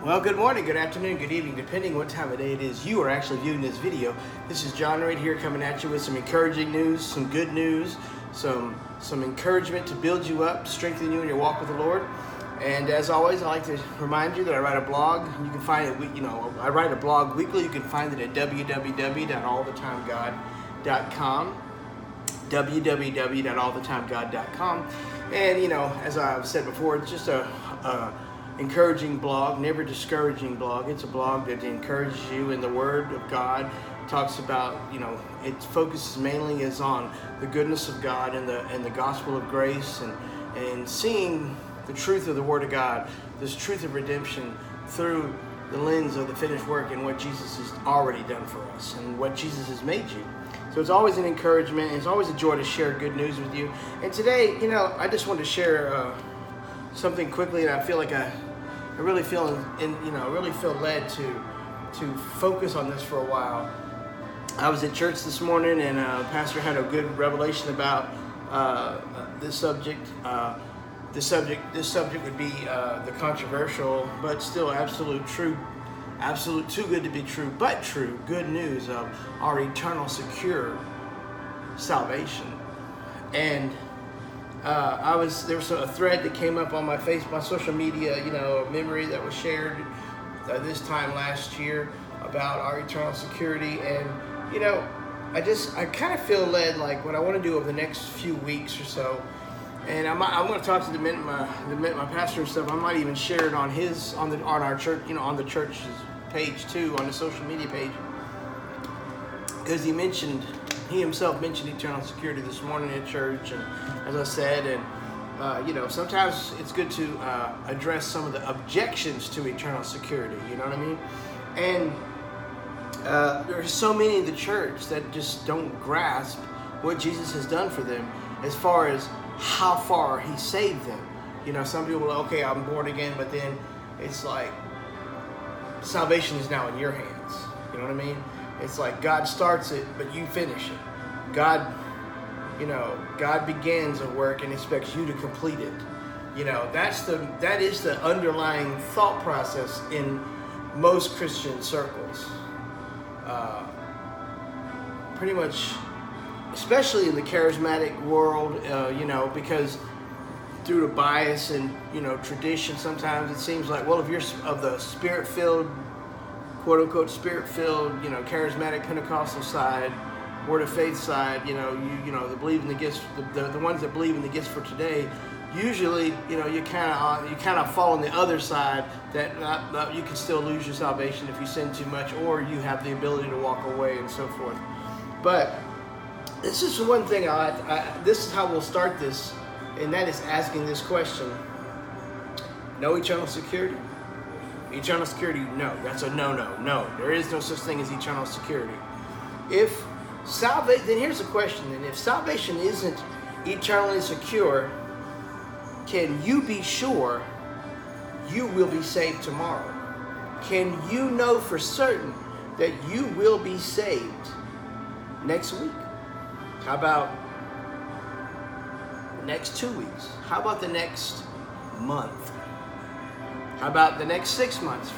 Well, good morning, good afternoon, good evening, depending what time of day it is you are actually viewing this video. This is John right here coming at you with some encouraging news, some good news, some encouragement to build you up, strengthen you in your walk with the Lord. And as always, I like to remind you that I write a blog. You can find it, I write a blog weekly. You can find it at www.allthetimegod.com, www.allthetimegod.com. And, as I've said before, it's just a encouraging blog, never discouraging blog. It's a blog that encourages you in the Word of God. Talks about, it focuses mainly is on the goodness of God and the gospel of grace and seeing the truth of the Word of God, this truth of redemption through the lens of the finished work and what Jesus has already done for us and what Jesus has made you. So it's always an encouragement. It's always a joy to share good news with you. And today, I just wanted to share something quickly, and I feel like I really feel led to focus on this for a while. I was at church this morning, and Pastor had a good revelation about this subject. This subject would be the controversial, but still absolute too good to be true, but true, good news of our eternal secure salvation. And there was a thread that came up on my social media, a memory that was shared this time last year about our eternal security. And, I kind of feel led, like what I want to do over the next few weeks or so. And I'm going to talk to my pastor and stuff. I might even share it on our church, on the church's page too, on the social media page. Because he himself mentioned eternal security this morning at church, and as I said, and sometimes it's good to address some of the objections to eternal security. You know what I mean? And there are so many in the church that just don't grasp what Jesus has done for them, as far as how far He saved them. Some people are like, okay, I'm born again, but then it's like salvation is now in your hands. You know what I mean? It's like God starts it, but you finish it. God begins a work and expects you to complete it. That is the underlying thought process in most Christian circles. Pretty much, especially in the charismatic world, because through the bias and, tradition, sometimes it seems like, well, if you're of the Spirit-filled, quote-unquote Spirit-filled, charismatic Pentecostal side, Word of Faith side, the believe in the gifts, the ones that believe in the gifts for today, usually, you kind of fall on the other side, that you can still lose your salvation if you sin too much, or you have the ability to walk away and so forth. But this is one thing. This is how we'll start this, and that is asking this question: no eternal security? Eternal security? No, that's a no-no. No, there is no such thing as eternal security. Then here's the question: then, if salvation isn't eternally secure, can you be sure you will be saved tomorrow? Can you know for certain that you will be saved next week? How about the next 2 weeks? How about the next month? How about the next 6 months?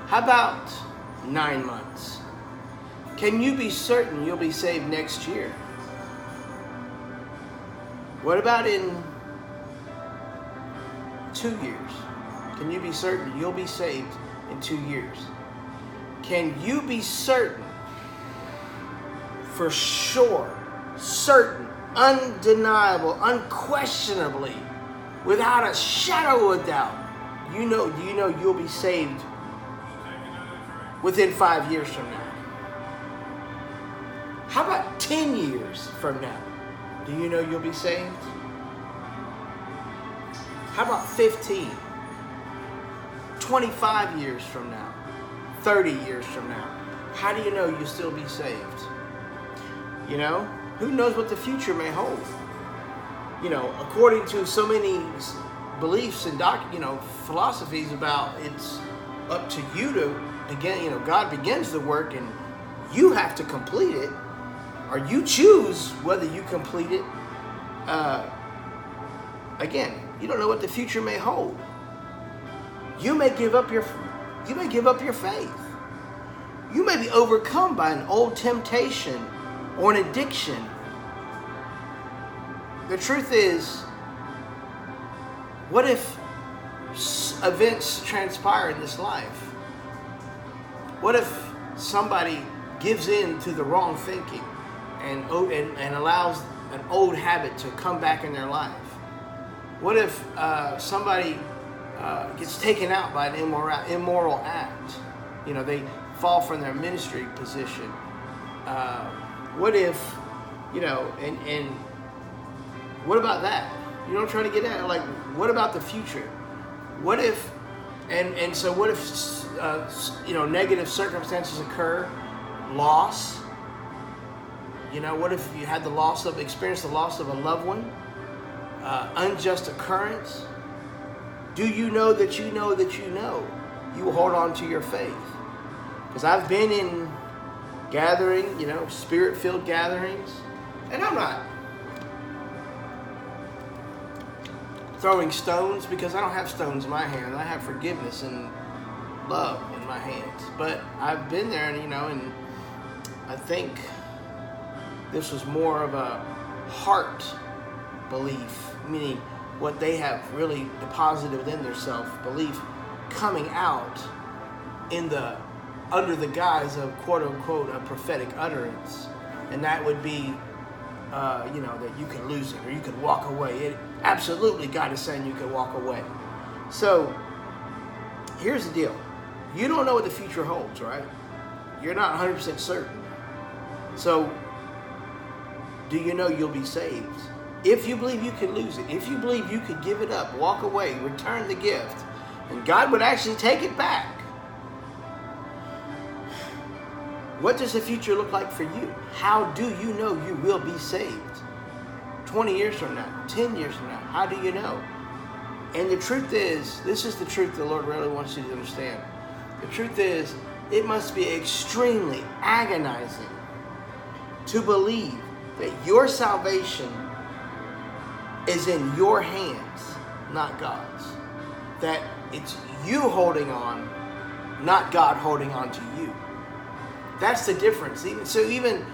How about 9 months? Can you be certain you'll be saved next year? What about in 2 years? Can you be certain you'll be saved in 2 years? Can you be certain, for sure, certain, undeniable, unquestionably, without a shadow of a doubt, do you know you'll be saved within 5 years from now? How about 10 years from now? Do you know you'll be saved? How about 15? 25 years from now? 30 years from now? How do you know you'll still be saved? Who knows what the future may hold? According to so many beliefs and philosophies about, it's up to you to begin. God begins the work and you have to complete it, or you choose whether you complete it. Again, you don't know what the future may hold. You may give up your faith. You may be overcome by an old temptation or an addiction. The truth is, what if events transpire in this life? What if somebody gives in to the wrong thinking and allows an old habit to come back in their life? What if somebody gets taken out by an immoral act? You know, they fall from their ministry position. What if, you know, and what about that? You know what I'm trying to get at? Like, what about the future? What if, and so what if, you know, negative circumstances occur, loss? You know, what if you had experienced the loss of a loved one? Unjust occurrence? Do you know that you know that you know? You will hold on to your faith. Because I've been in gathering, you know, spirit-filled gatherings, and I'm not throwing stones because I don't have stones in my hand. I have forgiveness and love in my hands. But I've been there, and, you know, and I think this was more of a heart belief, meaning what they have really deposited within their self-belief coming out under the guise of quote-unquote a prophetic utterance. And that would be, you know, that you can lose it or you can walk away. Absolutely, God is saying you can walk away. So here's the deal. You don't know what the future holds, right? You're not 100% certain. So do you know you'll be saved? If you believe you could lose it, if you believe you could give it up, walk away, return the gift, and God would actually take it back, what does the future look like for you? How do you know you will be saved? 20 years from now, 10 years from now, how do you know? And the truth is, this is the truth the Lord really wants you to understand. The truth is, it must be extremely agonizing to believe that your salvation is in your hands, not God's. That it's you holding on, not God holding on to you. That's the difference. Even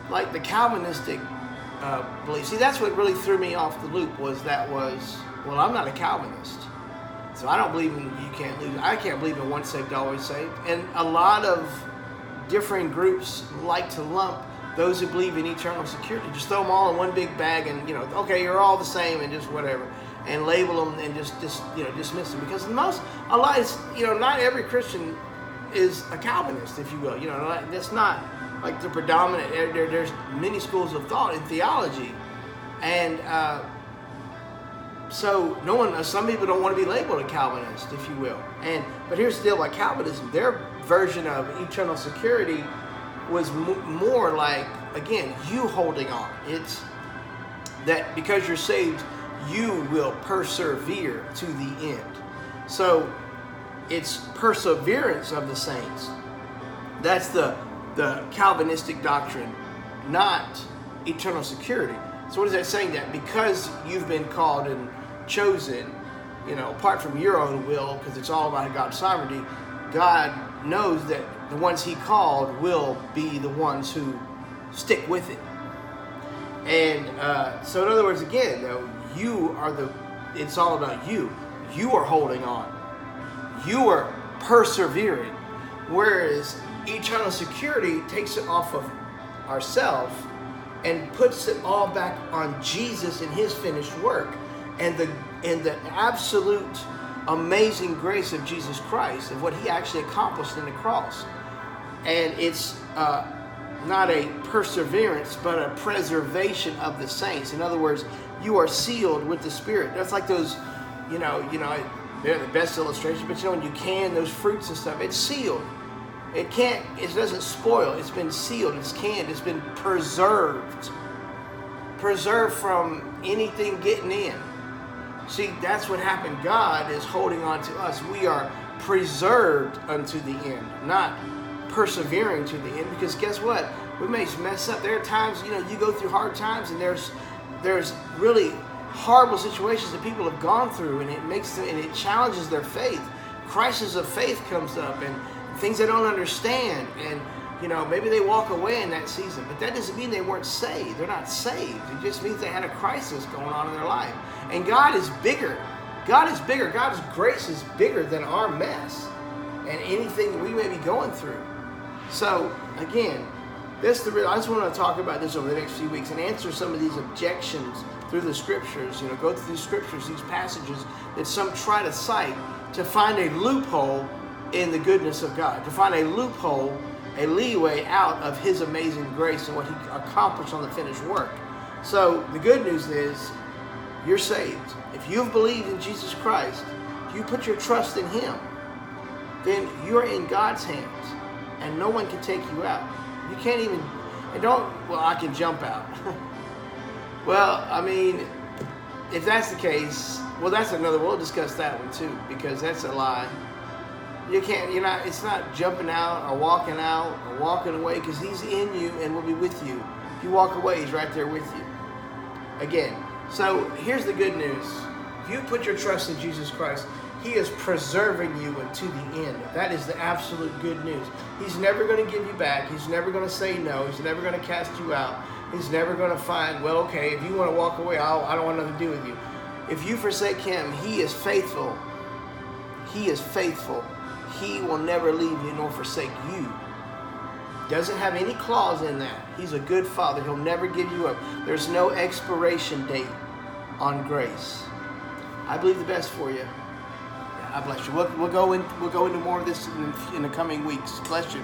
like the Calvinistic belief. See, that's what really threw me off the loop well, I'm not a Calvinist. So I don't believe in you can't lose. I can't believe in once saved, always saved. And a lot of different groups like to lump those who believe in eternal security. Just throw them all in one big bag and, you know, okay, you're all the same and just whatever. And label them and just you know, dismiss them. Because not every Christian is a Calvinist, if you will. You know, that's not like the predominant. There's many schools of thought in theology. And so some people don't want to be labeled a Calvinist, if you will. But here's the deal about Calvinism. Their version of eternal security was more like, again, you holding on. It's that because you're saved, you will persevere to the end. So it's perseverance of the saints. That's the Calvinistic doctrine, not eternal security. So what is that saying? That because you've been called and chosen, you know, apart from your own will, because it's all about God's sovereignty, God knows that the ones he called will be the ones who stick with it. And so in other words, again, though, it's all about you. You are holding on. You are persevering. Whereas eternal security takes it off of ourselves and puts it all back on Jesus and his finished work and the absolute amazing grace of Jesus Christ, of what he actually accomplished in the cross. And it's not a perseverance, but a preservation of the saints. In other words, you are sealed with the Spirit. That's like those, you know, they're the best illustration, but you know, when you can those fruits and stuff, it's sealed. It doesn't spoil. It's been sealed, it's canned, it's been preserved. Preserved from anything getting in. See, that's what happened. God is holding on to us. We are preserved unto the end, not persevering to the end, because guess what? We may mess up. There are times, you know, you go through hard times, and there's really horrible situations that people have gone through, and it challenges their faith. crisis of faith comes up and things they don't understand, and maybe they walk away in that season, but that doesn't mean they weren't saved. They're not saved. It just means they had a crisis going on in their life. And God is bigger. God is bigger. God's grace is bigger than our mess and anything that we may be going through. So again, I just want to talk about this over the next few weeks and answer some of these objections through the scriptures. Go through these scriptures, these passages that some try to cite to find a loophole in the goodness of God, to find a loophole, a leeway out of His amazing grace and what He accomplished on the finished work. So the good news is you're saved. If you've believed in Jesus Christ, if you put your trust in Him, then you're in God's hands and no one can take you out. You can't even, I can jump out. Well, I mean, if that's the case, we'll discuss that one too, because that's a lie. It's not jumping out or walking away, because He's in you and will be with you. If you walk away, He's right there with you. Again, so here's the good news. If you put your trust in Jesus Christ, He is preserving you unto the end. That is the absolute good news. He's never going to give you back. He's never going to say no. He's never going to cast you out. He's never going to find, well, okay, if you want to walk away, I don't want nothing to do with you. If you forsake Him, He is faithful. He is faithful. He will never leave you nor forsake you. Doesn't have any clause in that. He's a good Father. He'll never give you up. There's no expiration date on grace. I believe the best for you. I bless you. We'll go into more of this in the coming weeks. Bless you.